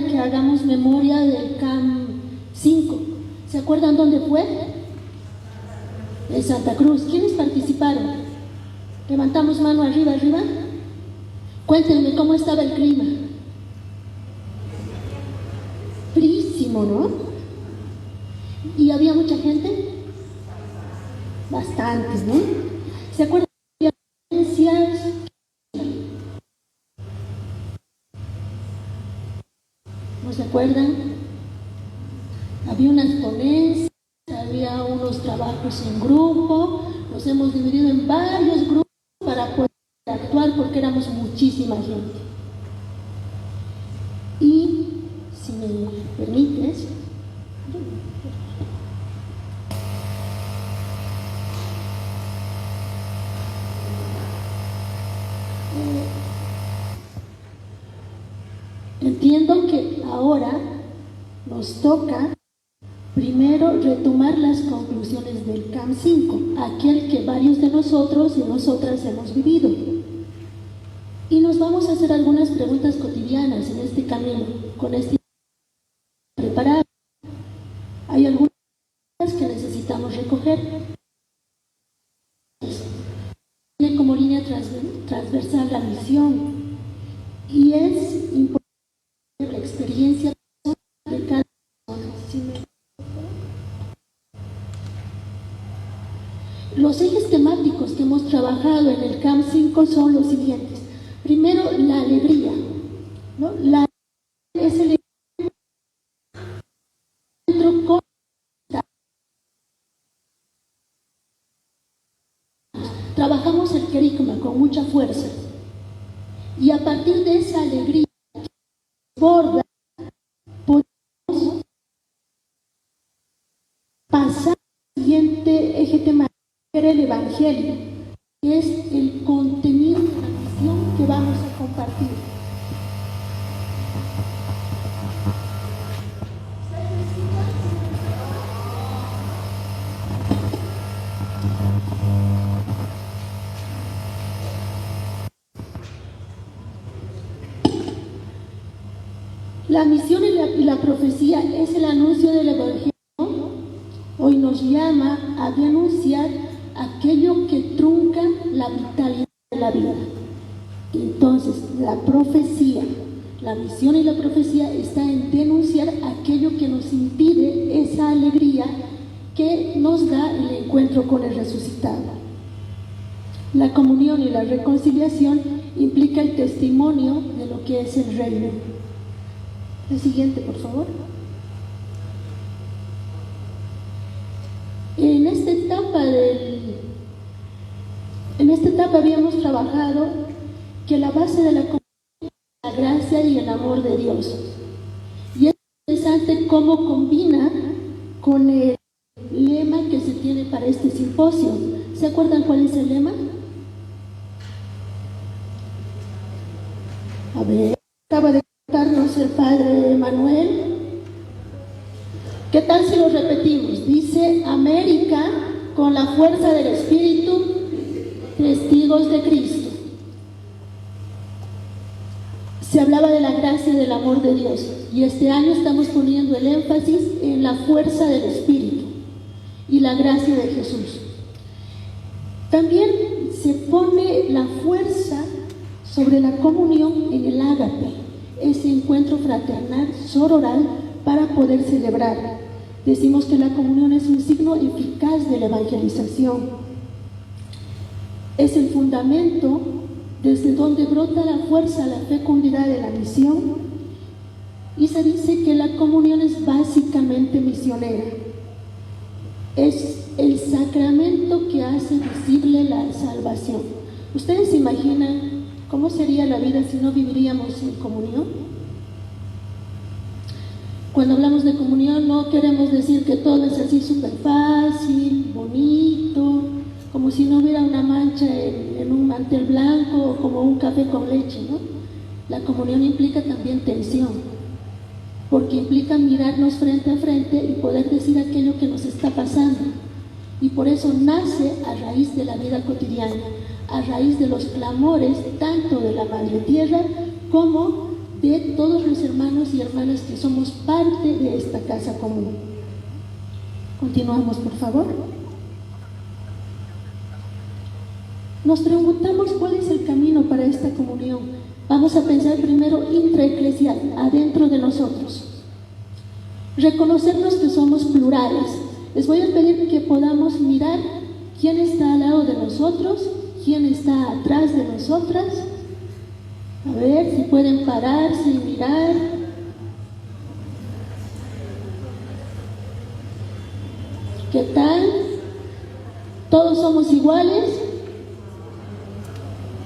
ahora que hagamos memoria del CAM 5. ¿Se acuerdan dónde fue? En Santa Cruz. ¿Quiénes participaron? Levantamos mano arriba, arriba. Cuéntenme cómo estaba el clima. Frísimo, ¿no? ¿Y había mucha gente? Bastantes, ¿no? ¿Se acuerdan de ponencias? ¿No se acuerdan? Había unas ponencias, había unos trabajos en grupo, nos hemos dividido en varios grupos para poder actuar porque éramos muchísima gente. Y, si me permites, entiendo que ahora nos toca primero retomar las conclusiones del CAM 5, aquel que varios de nosotros y nosotras hemos vivido. Y nos vamos a hacer algunas preguntas cotidianas en este camino, con este preparado. Hay algunas que necesitamos recoger. Tiene como línea transversal la misión y es importante la experiencia de cada persona. Los ejes temáticos que hemos trabajado en el CAM 5 son los siguientes. Primero, la alegría, ¿no? La es el encuentro con trabajamos el querigma con mucha fuerza y a partir de esa alegría borda podemos pasar al siguiente eje temático, que era el Evangelio, que es el contenido de la misión que vamos a compartir. La misión y la profecía es el anuncio del Evangelio. Hoy nos llama a denunciar aquello que trunca la vitalidad de la vida. Entonces, la profecía, la misión y la profecía está en denunciar aquello que nos impide esa alegría que nos da el encuentro con el resucitado. La comunión y la reconciliación implica el testimonio de lo que es el reino. El siguiente, por favor. En esta etapa habíamos trabajado que la base de la comunión es la gracia y el amor de Dios. Y es interesante cómo combina con el lema que se tiene para este simposio. ¿Se acuerdan cuál es el lema? A ver, acaba de contarnos el padre Manuel. ¿Qué tal si lo repetimos? Dice: América, con la fuerza del Espíritu, testigos de Cristo. Se hablaba de la gracia y del amor de Dios, y este año estamos poniendo el énfasis en la fuerza del Espíritu y la gracia de Jesús. También se pone la fuerza sobre la comunión en el ágape, ese encuentro fraternal, sororal, para poder celebrar. Decimos que la comunión es un signo eficaz de la evangelización. Es el fundamento desde donde brota la fuerza, la fecundidad de la misión. Y se dice que la comunión es básicamente misionera. Es el sacramento que hace visible la salvación. ¿Ustedes se imaginan cómo sería la vida si no viviríamos en comunión? Cuando hablamos de comunión no queremos decir que todo es así súper fácil, bonito, como si no hubiera una mancha en un mantel blanco o como un café con leche, ¿no? La comunión implica también tensión, porque implica mirarnos frente a frente y poder decir aquello que nos está pasando. Y por eso nace a raíz de la vida cotidiana, a raíz de los clamores tanto de la Madre Tierra como de todos los hermanos y hermanas que somos parte de esta casa común. Continuamos, por favor. Nos preguntamos cuál es el camino para esta comunión. Vamos a pensar primero intraeclesial, adentro de nosotros. Reconocernos que somos plurales. Les voy a pedir que podamos mirar quién está al lado de nosotros, quién está atrás de nosotras. A ver si pueden pararse y mirar. ¿Qué tal? ¿Todos somos iguales?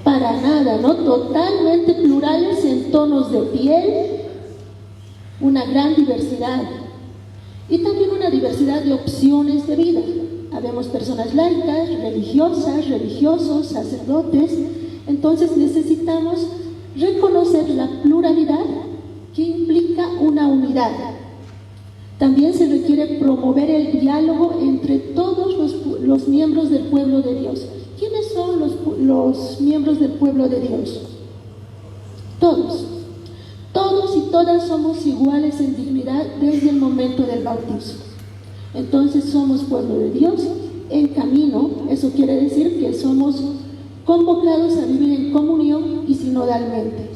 Para nada, ¿no? Totalmente plurales en tonos de piel, una gran diversidad. Y también una diversidad de opciones de vida. Habemos personas laicas, religiosas, religiosos, sacerdotes. Entonces necesitamos reconocer la pluralidad que implica una unidad. También se requiere promover el diálogo entre todos los miembros del pueblo de Dios. ¿Quiénes son los miembros del pueblo de Dios? Todos. Todos y todas somos iguales en dignidad desde el momento del bautismo. Entonces somos pueblo de Dios en camino. Eso quiere decir que somos convocados a vivir en comunión y sinodalmente.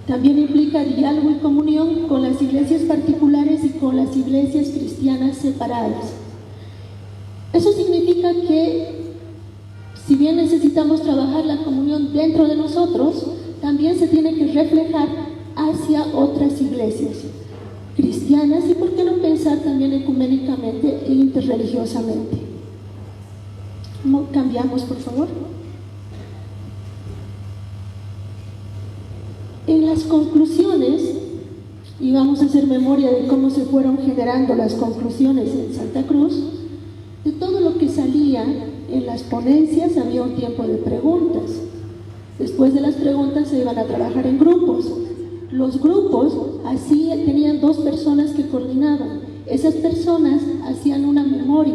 También implica diálogo y comunión con las iglesias particulares y con las iglesias cristianas separadas. Eso significa que, si bien necesitamos trabajar la comunión dentro de nosotros, también se tiene que reflejar hacia otras iglesias cristianas y, por qué no pensar también ecuménicamente e interreligiosamente. Cambiamos, por favor. En las conclusiones, y vamos a hacer memoria de cómo se fueron generando las conclusiones en Santa Cruz, de todo lo que salía en las ponencias había un tiempo de preguntas. Después de las preguntas se iban a trabajar en grupos. Los grupos así tenían 2 personas que coordinaban. Esas personas hacían una memoria.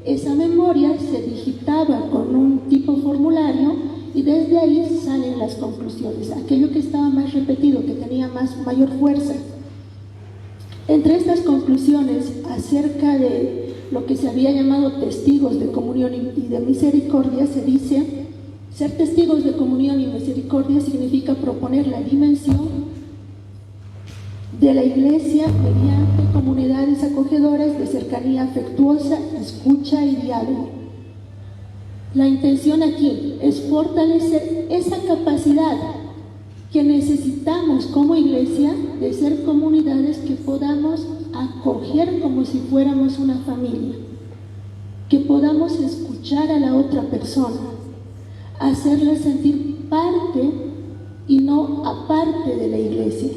Esa memoria se digitaba con un tipo formulario y desde ahí salen las conclusiones, aquello que estaba más repetido, que tenía mayor fuerza. Entre estas conclusiones acerca de lo que se había llamado testigos de comunión y de misericordia, se dice: ser testigos de comunión y misericordia significa proponer la dimensión de la Iglesia mediante comunidades acogedoras de cercanía afectuosa, escucha y diálogo. La intención aquí es fortalecer esa capacidad que necesitamos como Iglesia de ser comunidades que podamos acoger como si fuéramos una familia, que podamos escuchar a la otra persona, hacerla sentir parte y no aparte de la Iglesia.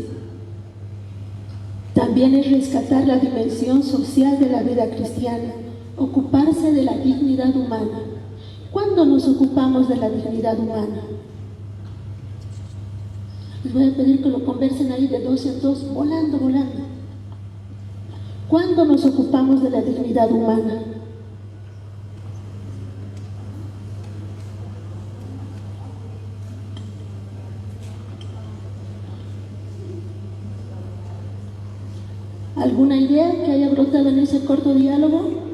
También es rescatar la dimensión social de la vida cristiana, ocuparse de la dignidad humana. ¿Cuándo nos ocupamos de la dignidad humana? Les voy a pedir que lo conversen ahí de 2 en 2, volando. ¿Cuándo nos ocupamos de la dignidad humana? ¿Alguna idea que haya brotado en ese corto diálogo?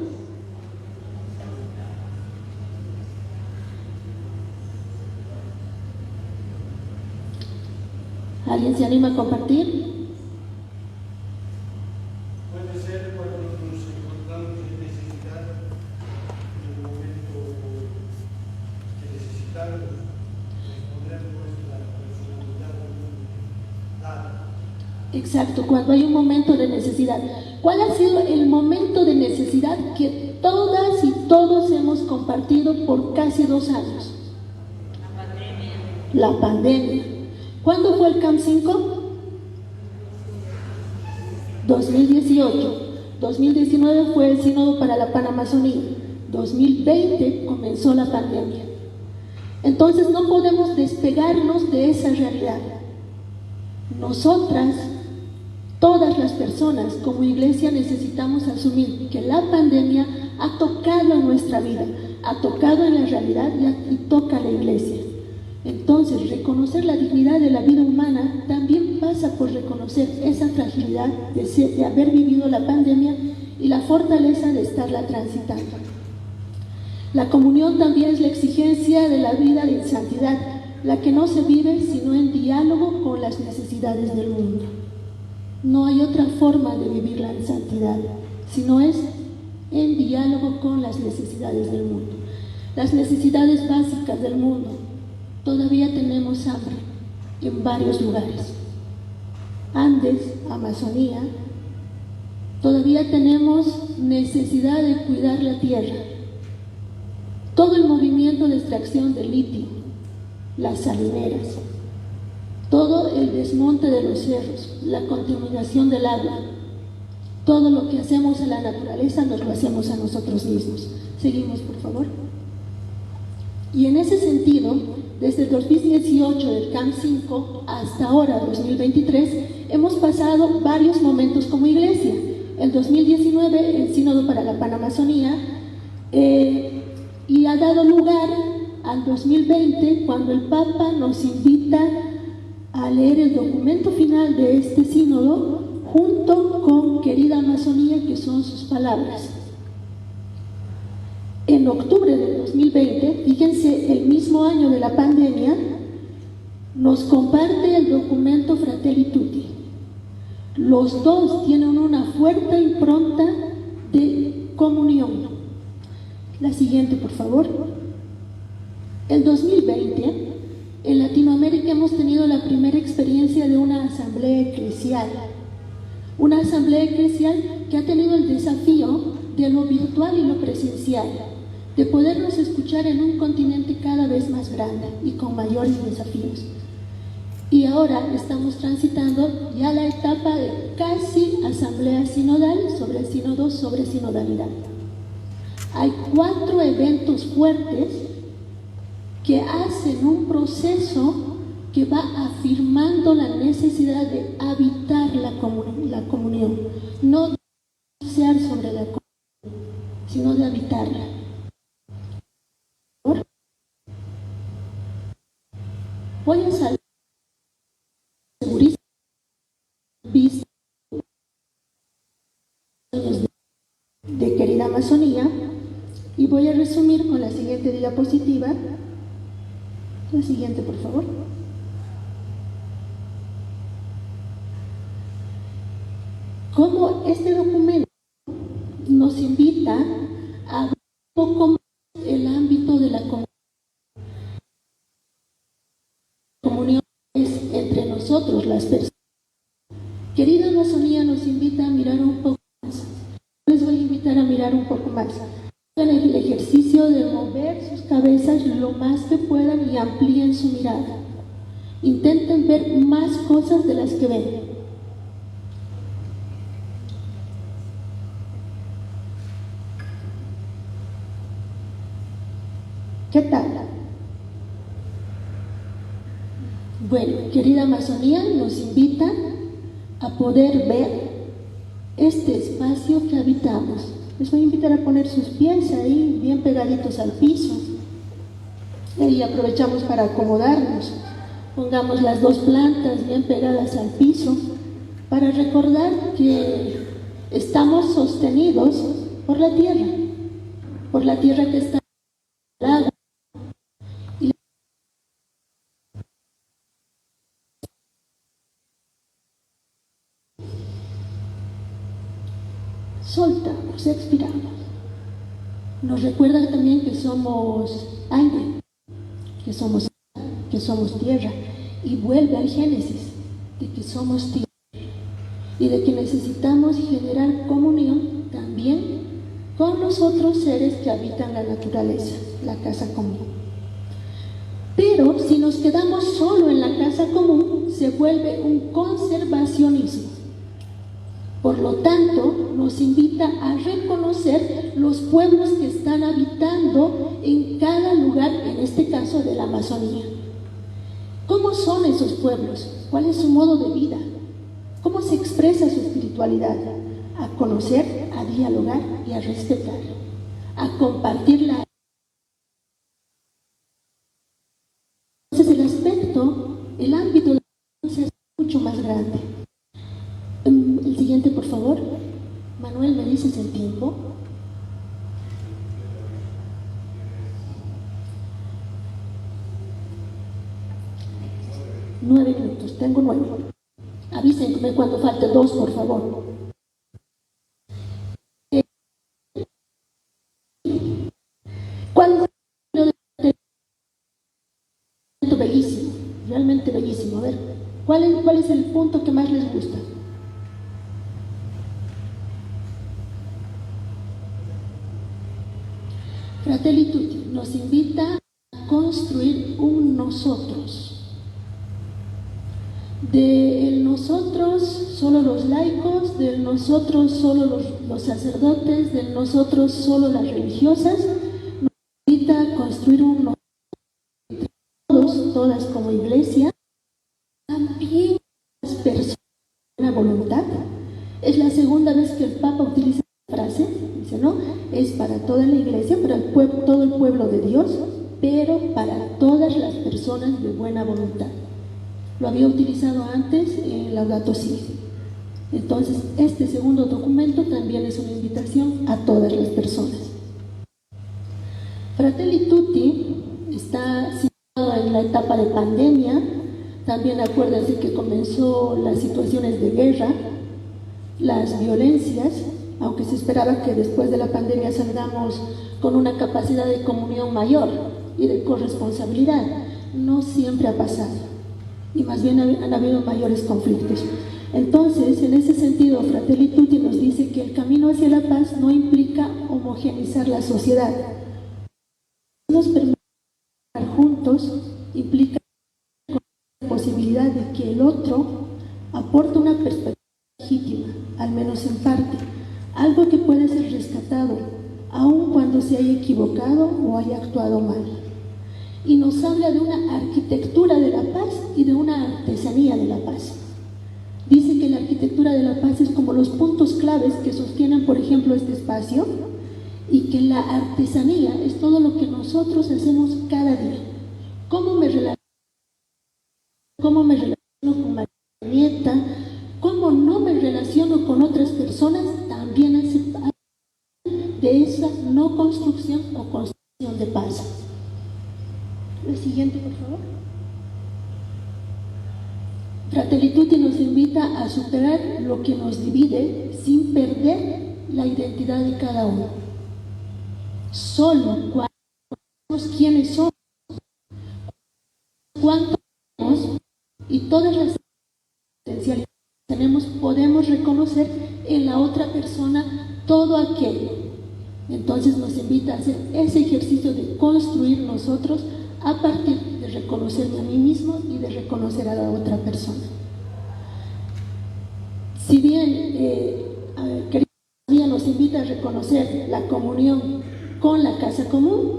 ¿Alguien se anima a compartir? Puede ser cuando nos encontramos en necesidad, en el momento que necesitamos responder nuestra personalidad. Exacto, cuando hay un momento de necesidad. ¿Cuál ha sido el momento de necesidad que todas y todos hemos compartido por casi 2 años? La pandemia. ¿Cuándo fue el CAM 5? 2018. 2019 fue el Sínodo para la Panamazonía. 2020 comenzó la pandemia. Entonces no podemos despegarnos de esa realidad. Nosotras, todas las personas como Iglesia, necesitamos asumir que la pandemia ha tocado en nuestra vida, ha tocado en la realidad y toca a la Iglesia. Entonces, reconocer la dignidad de la vida humana también pasa por reconocer esa fragilidad de haber vivido la pandemia y la fortaleza de estarla transitando. La comunión también es la exigencia de la vida en santidad, la que no se vive sino en diálogo con las necesidades del mundo. No hay otra forma de vivirla en santidad, sino es en diálogo con las necesidades del mundo. Las necesidades básicas del mundo. Todavía tenemos hambre en varios lugares. Andes, Amazonía, todavía tenemos necesidad de cuidar la tierra. Todo el movimiento de extracción de litio, las salineras, todo el desmonte de los cerros, la contaminación del agua, todo lo que hacemos a la naturaleza nos lo hacemos a nosotros mismos. Seguimos, por favor. Y en ese sentido, desde el 2018 del CAM 5 hasta ahora, 2023, hemos pasado varios momentos como iglesia. El 2019, el Sínodo para la Panamazonía, y ha dado lugar al 2020, cuando el Papa nos invita a leer el documento final de este sínodo, junto con Querida Amazonía, que son sus palabras. En octubre del 2020, fíjense, el mismo año de la pandemia, nos comparte el documento Fratelli Tutti. Los dos tienen una fuerte impronta de comunión. La siguiente, por favor. En 2020, en Latinoamérica hemos tenido la primera experiencia de una asamblea eclesial. Una asamblea eclesial que ha tenido el desafío de lo virtual y lo presencial, de podernos escuchar en un continente cada vez más grande y con mayores desafíos. Y ahora estamos transitando ya la etapa de casi asamblea sinodal sobre el sínodo sobre sinodalidad. Hay 4 eventos fuertes que hacen un proceso que va afirmando la necesidad de habitar la comunión, no de desear sobre la comunión, sino de habitarla. Voy a salir de Querida Amazonía y voy a resumir con la siguiente diapositiva. La siguiente, por favor. Cómo este documento nos invita a ver un poco más el ámbito de la comunión es entre nosotros, las personas. Querida Amazonía nos invita a mirar un poco más. Les voy a invitar a mirar un poco más. Hagan el ejercicio de mover sus cabezas lo más que puedan y amplíen su mirada. Intenten ver más cosas de las que ven. ¿Qué tal? Bueno, querida Amazonía nos invita a poder ver este espacio que habitamos. Les voy a invitar a poner sus pies ahí bien pegaditos al piso. Y aprovechamos para acomodarnos. Pongamos las 2 plantas bien pegadas al piso para recordar que estamos sostenidos por la tierra que está en el agua. Soltamos, expiramos. Nos recuerda también que somos aire, que somos tierra, y vuelve al Génesis de que somos tierra y de que necesitamos generar comunión también con los otros seres que habitan la naturaleza, la casa común. Pero si nos quedamos solo en la casa común, se vuelve un conservacionismo. Por lo tanto, nos invita a reconocer los pueblos que están habitando en cada lugar, en este caso de la Amazonía. ¿Cómo son esos pueblos? ¿Cuál es su modo de vida? ¿Cómo se expresa su espiritualidad? A conocer, a dialogar y a respetar, a compartir la... Entonces, grande. El siguiente, por favor. Manuel, ¿me dices el tiempo? Nueve minutos, tengo 9. Avísenme cuando falte 2, por favor. ¿Cuál es el bellísimo? Realmente bellísimo. A ver, ¿cuál es el punto que más les gusta? Fratelli Tutti nos invita a construir un nosotros. Del nosotros solo los laicos, del nosotros solo los sacerdotes, del nosotros solo las religiosas, nos invita a construir un nosotros, todos, todas como iglesia, también las personas de buena voluntad. Es la segunda vez que el Papa utiliza esta frase, dice, ¿no? Es para toda la iglesia, para todo el pueblo de Dios, pero para todas las personas de buena voluntad. Lo había utilizado antes en Laudato Si. Entonces, este segundo documento también es una invitación a todas las personas. Fratelli Tutti está situado en la etapa de pandemia. También acuérdense que comenzó las situaciones de guerra, las violencias, aunque se esperaba que después de la pandemia salgamos con una capacidad de comunión mayor y de corresponsabilidad. No siempre ha pasado. Y más bien han habido mayores conflictos. Entonces, en ese sentido, Fratelli Tutti nos dice que el camino hacia la paz no implica homogeneizar la sociedad. Nos permite estar juntos, implica la posibilidad de que el otro aporte una perspectiva legítima, al menos en parte, algo que puede ser rescatado, aun cuando se haya equivocado o haya actuado mal. Y nos habla de una arquitectura de la paz y de una artesanía de la paz. Dice que la arquitectura de la paz es como los puntos claves que sostienen, por ejemplo, este espacio, y que la artesanía es todo lo que nosotros hacemos cada día. ¿Cómo me relaciono con mi nieta? ¿Cómo no me relaciono con otras personas? También hace parte de esa no construcción o construcción de paz. El siguiente, por favor. Fratelli Tutti nos invita a superar lo que nos divide sin perder la identidad de cada uno. Solo cuando sabemos quiénes somos, cuánto somos y todas las potencialidades que tenemos, podemos reconocer en la otra persona todo aquello. Entonces nos invita a hacer ese ejercicio de construir nosotros a partir de reconocerme a mí mismo y de reconocer a la otra persona. Si bien María nos invita a reconocer la comunión con la casa común,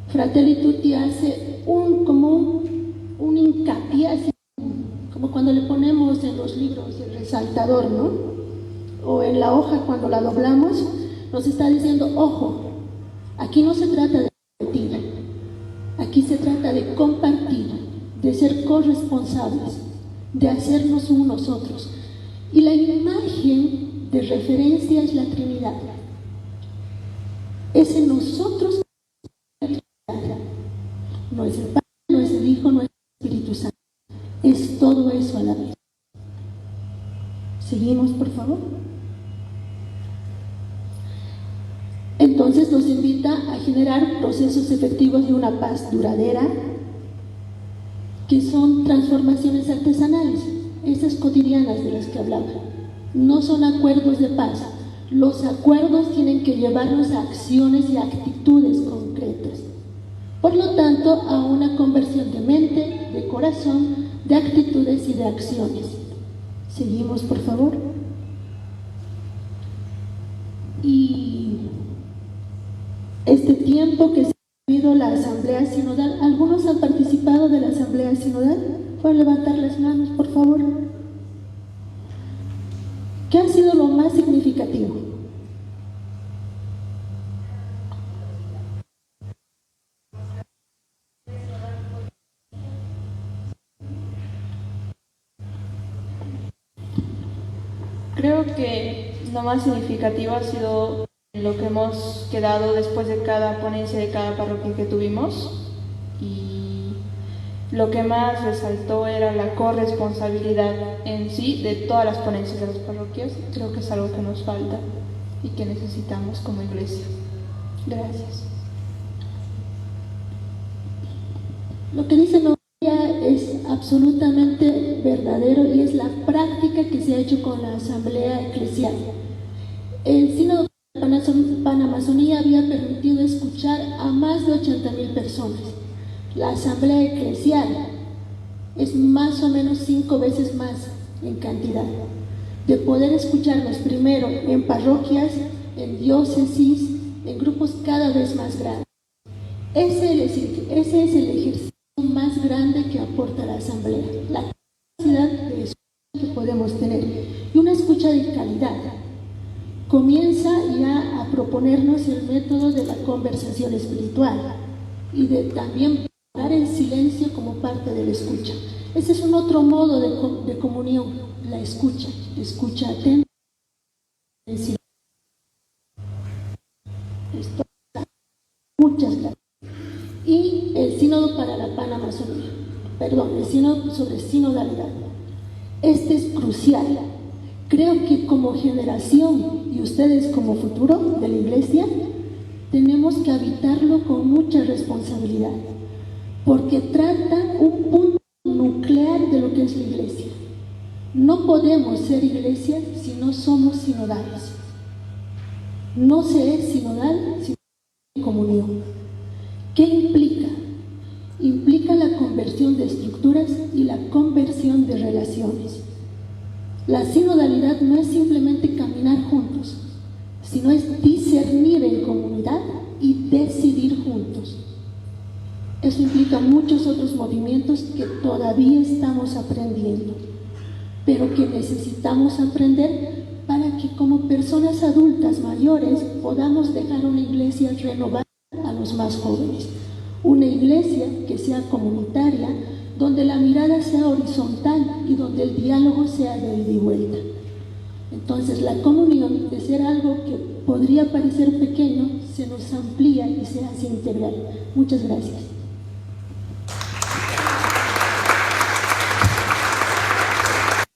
Fratelli Tutti hace un hincapié, así, como cuando le ponemos en los libros el resaltador, ¿no? O en la hoja cuando la doblamos, nos está diciendo, ojo, aquí no se trata de repetir. Aquí se trata de compartir, de ser corresponsables, de hacernos unos otros. Y la imagen de referencia es la Trinidad. Es en nosotros no es el Padre, no es el Hijo, no es el Espíritu Santo. Es todo eso a la vez. Seguimos, por favor. Entonces nos invita a generar procesos efectivos de una paz duradera, que son transformaciones artesanales, esas cotidianas de las que hablaba. No son acuerdos de paz. Los acuerdos tienen que llevarnos a acciones y actitudes concretas. Por lo tanto, a una conversión de mente, de corazón, de actitudes y de acciones. Seguimos, por favor. Y este tiempo que se ha vivido la Asamblea Sinodal, ¿algunos han participado de la Asamblea Sinodal? ¿Pueden levantar las manos, por favor? ¿Qué ha sido lo más significativo? Creo que lo más significativo ha sido lo que hemos quedado después de cada ponencia de cada parroquia que tuvimos, y lo que más resaltó era la corresponsabilidad en sí de todas las ponencias de las parroquias. Creo que es algo que nos falta y que necesitamos como iglesia. Gracias. Lo que dice Noelia es absolutamente verdadero y es la práctica que se ha hecho con la Asamblea Eclesial. El Sínodo de Panamazonía había permitido escuchar a más de 80,000 personas. La Asamblea Eclesial es más o menos 5 veces más en cantidad. De poder escucharnos primero en parroquias, en diócesis, en grupos cada vez más grandes. Ese es el ejercicio más grande que aporta la Asamblea, la capacidad de escucha que podemos tener y una escucha de calidad. Comienza ya a proponernos el método de la conversación espiritual y de también dar el silencio como parte de la escucha. Ese es un otro modo de comunión, la escucha atenta. Muchas gracias. Y el sínodo para la Panamazonía, el sínodo sobre sinodalidad. Este es crucial. Creo que como generación y ustedes como futuro de la iglesia, tenemos que habitarlo con mucha responsabilidad, porque trata un punto nuclear de lo que es la iglesia. No podemos ser iglesia si no somos sinodales. No se es sinodal si no hay comunión. ¿Qué implica? Implica la conversión de estructuras y la conversión de relaciones. La sinodalidad no es simplemente caminar juntos, sino es discernir en comunidad y decidir juntos. Eso implica muchos otros movimientos que todavía estamos aprendiendo, pero que necesitamos aprender para que como personas adultas mayores podamos dejar una iglesia renovada a los más jóvenes. Una iglesia que sea comunitaria, donde la mirada sea horizontal y donde el diálogo sea de ida y vuelta. Entonces la comunión, de ser algo que podría parecer pequeño, se nos amplía y se hace integral. Muchas gracias.